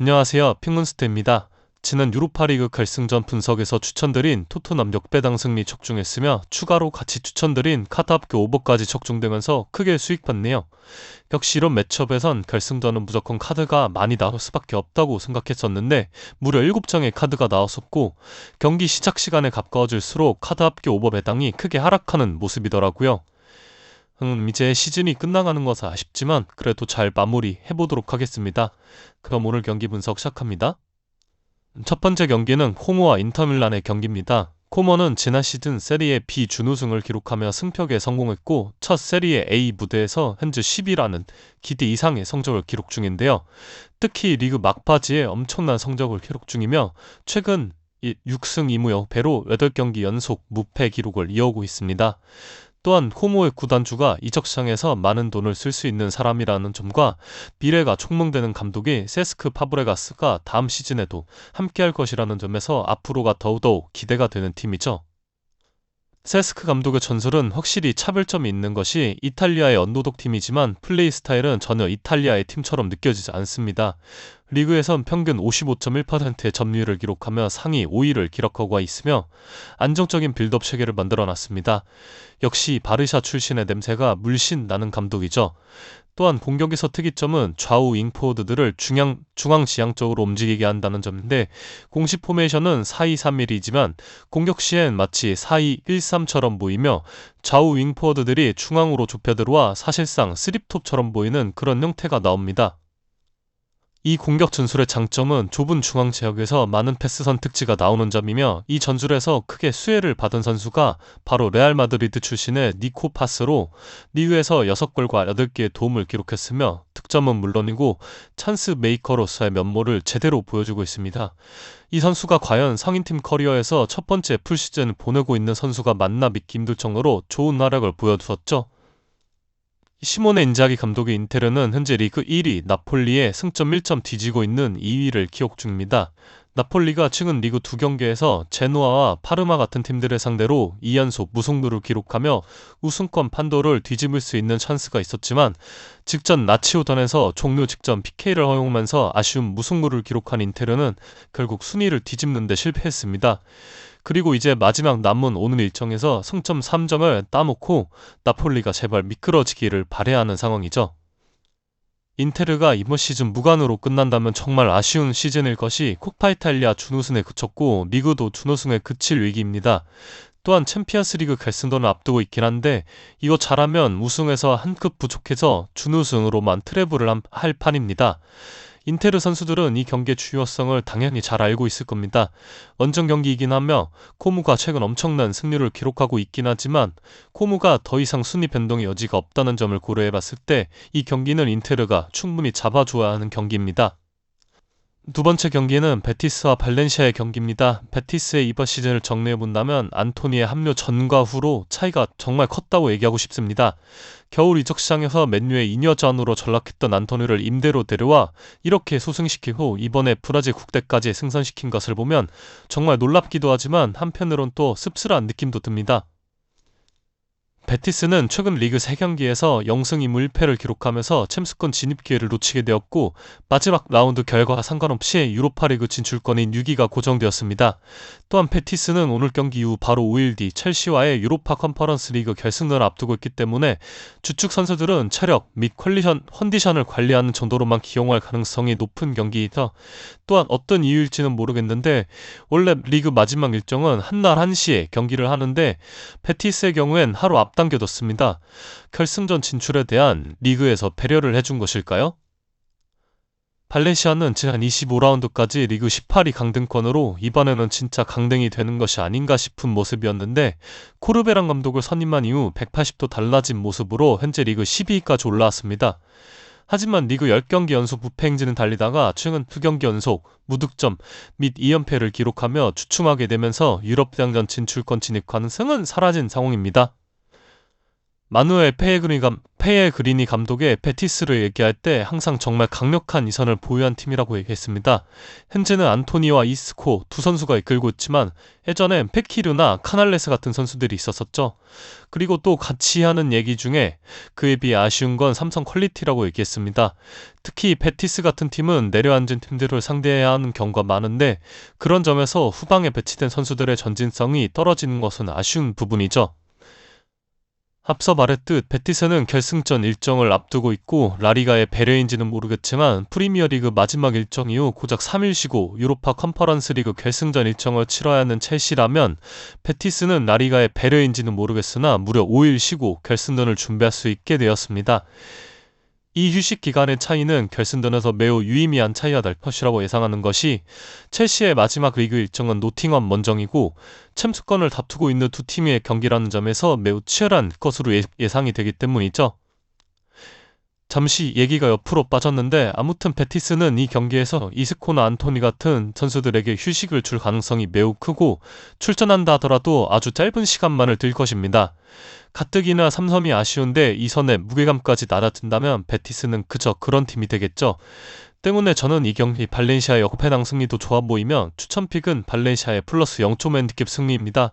안녕하세요. 핑문스테입니다. 지난 유로파리그 결승전 분석에서 추천드린 토트넘 역배당 승리 적중했으며 추가로 같이 추천드린 카드합교 오버까지 적중되면서 크게 수익봤네요. 역시 이런 매치업에선 결승전은 무조건 카드가 많이 나올 수밖에 없다고 생각했었는데 무려 7장의 카드가 나왔었고 경기 시작 시간에 가까워질수록 카드합교 오버 배당이 크게 하락하는 모습이더라고요. 이제 시즌이 끝나가는 것은 아쉽지만 그래도 잘 마무리해보도록 하겠습니다. 그럼 오늘 경기 분석 시작합니다. 첫 번째 경기는 코모와 인터밀란의 경기입니다. 코모는 지난 시즌 세리에 B 준우승을 기록하며 승격에 성공했고 첫 세리에 A 무대에서 현재 10위라는 기대 이상의 성적을 기록 중인데요. 특히 리그 막바지에 엄청난 성적을 기록 중이며 최근 6승 2무 0패로 8경기 연속 무패 기록을 이어오고 있습니다. 또한 코모의 구단주가 이적시장에서 많은 돈을 쓸 수 있는 사람이라는 점과 미래가 촉망되는 감독이 세스크 파브레가스가 다음 시즌에도 함께할 것이라는 점에서 앞으로가 더더욱 기대가 되는 팀이죠. 세스크 감독의 전술은 확실히 차별점이 있는 것이 이탈리아의 언더독 팀이지만 플레이 스타일은 전혀 이탈리아의 팀처럼 느껴지지 않습니다. 리그에선 평균 55.1%의 점유율을 기록하며 상위 5위를 기록하고 있으며 안정적인 빌드업 체계를 만들어놨습니다. 역시 바르샤 출신의 냄새가 물씬 나는 감독이죠. 또한 공격에서 특이점은 좌우 윙포워드들을 중앙지향적으로 움직이게 한다는 점인데 공식 포메이션은 4-2-3-1이지만 공격 시엔 마치 4-2-1-3처럼 보이며 좌우 윙포워드들이 중앙으로 좁혀들어와 사실상 스립톱처럼 보이는 그런 형태가 나옵니다. 이 공격 전술의 장점은 좁은 중앙 지역에서 많은 패스 선택지가 나오는 점이며 이 전술에서 크게 수혜를 받은 선수가 바로 레알 마드리드 출신의 니코 파스로 리그에서 6골과 8개의 도움을 기록했으며 득점은 물론이고 찬스 메이커로서의 면모를 제대로 보여주고 있습니다. 이 선수가 과연 성인팀 커리어에서 첫 번째 풀시즌을 보내고 있는 선수가 맞나 믿기 힘들 정도로 좋은 활약을 보여주었죠. 시모네 인자기 감독의 인테르는 현재 리그 1위 나폴리에 승점 1점 뒤지고 있는 2위를 기록 중입니다. 나폴리가 최근 리그 2경기에서 제노아와 파르마 같은 팀들을 상대로 2연속 무승부를 기록하며 우승권 판도를 뒤집을 수 있는 찬스가 있었지만 직전 라치오전에서 종료 직전 PK를 허용하면서 아쉬운 무승부를 기록한 인테르는 결국 순위를 뒤집는 데 실패했습니다. 그리고 이제 마지막 남은 오늘 일정에서 승점 3점을 따놓고 나폴리가 제발 미끄러지기를 바라야 하는 상황이죠. 인테르가 이번 시즌 무관으로 끝난다면 정말 아쉬운 시즌일 것이 코파 이탈리아 준우승에 그쳤고 리그도 준우승에 그칠 위기입니다. 또한 챔피언스리그 결승전을 앞두고 있긴 한데 이거 잘하면 우승에서 한 급 부족해서 준우승으로만 트래블을 할 판입니다. 인테르 선수들은 이 경기의 중요성을 당연히 잘 알고 있을 겁니다. 원정 경기이긴 하며 코무가 최근 엄청난 승률을 기록하고 있긴 하지만 코무가 더 이상 순위 변동의 여지가 없다는 점을 고려해봤을 때 이 경기는 인테르가 충분히 잡아줘야 하는 경기입니다. 두 번째 경기는 베티스와 발렌시아의 경기입니다. 베티스의 이번 시즌을 정리해본다면 안토니의 합류 전과 후로 차이가 정말 컸다고 얘기하고 싶습니다. 겨울 이적 시장에서 맨유의 이녀전으로 전락했던 안토니를 임대로 데려와 이렇게 소승시키고 이번에 브라질 국대까지 승선시킨 것을 보면 정말 놀랍기도 하지만 한편으론 또 씁쓸한 느낌도 듭니다. 베티스는 최근 리그 3경기에서 0승 2무 1패를 기록하면서 챔스권 진입 기회를 놓치게 되었고 마지막 라운드 결과와 상관없이 유로파리그 진출권인 6위가 고정되었습니다. 또한 베티스는 오늘 경기 이후 바로 5일 뒤 첼시와의 유로파 컨퍼런스 리그 결승전을 앞두고 있기 때문에 주축 선수들은 체력 및 컨디션을 관리하는 정도로만 기용할 가능성이 높은 경기이다. 또한 어떤 이유일지는 모르겠는데 원래 리그 마지막 일정은 한날 1시에 경기를 하는데 베티스의 경우엔 하루 앞당겨뒀습니다. 결승전 진출에 대한 리그에서 배려를 해준 것일까요? 발렌시아는 지난 25라운드까지 리그 18위 강등권으로 이번에는 진짜 강등이 되는 것이 아닌가 싶은 모습이었는데 코르베란 감독을 선임한 이후 180도 달라진 모습으로 현재 리그 12위까지 올라왔습니다. 하지만 리그 10경기 연속 무패 행진을 달리다가 최근 2경기 연속 무득점 및 2연패를 기록하며 주춤하게 되면서 유럽 대항전 진출권 진입 가능성은 사라진 상황입니다. 마누엘 페예그리니 감독의 베티스를 얘기할 때 항상 정말 강력한 이선을 보유한 팀이라고 얘기했습니다. 현재는 안토니와 이스코 두 선수가 이끌고 있지만 예전엔 페키류나 카날레스 같은 선수들이 있었었죠. 그리고 또 같이 하는 얘기 중에 그에 비해 아쉬운 건 삼성 퀄리티라고 얘기했습니다. 특히 베티스 같은 팀은 내려앉은 팀들을 상대해야 하는 경우가 많은데 그런 점에서 후방에 배치된 선수들의 전진성이 떨어지는 것은 아쉬운 부분이죠. 앞서 말했듯 베티스는 결승전 일정을 앞두고 있고 라리가의 배려인지는 모르겠지만 프리미어리그 마지막 일정 이후 고작 3일 쉬고 유로파 컨퍼런스 리그 결승전 일정을 치러야 하는 첼시라면 베티스는 라리가의 배려인지는 모르겠으나 무려 5일 쉬고 결승전을 준비할 수 있게 되었습니다. 이 휴식 기간의 차이는 결승전에서 매우 유의미한 차이가 날 것이라고 예상하는 것이 첼시의 마지막 리그 일정은 노팅엄 먼정이고 챔스권을 다투고 있는 두 팀의 경기라는 점에서 매우 치열한 것으로 예상이 되기 때문이죠. 잠시 얘기가 옆으로 빠졌는데 아무튼 베티스는 이 경기에서 이스코나 안토니 같은 선수들에게 휴식을 줄 가능성이 매우 크고 출전한다 하더라도 아주 짧은 시간만을 들 것입니다. 가뜩이나 삼섬이 아쉬운데 이 선에 무게감까지 날아든다면 베티스는 그저 그런 팀이 되겠죠. 때문에 저는 이 경기 발렌시아의 역배당 승리도 좋아 보이며 추천픽은 발렌시아의 플러스 0.5 핸디캡 승리입니다.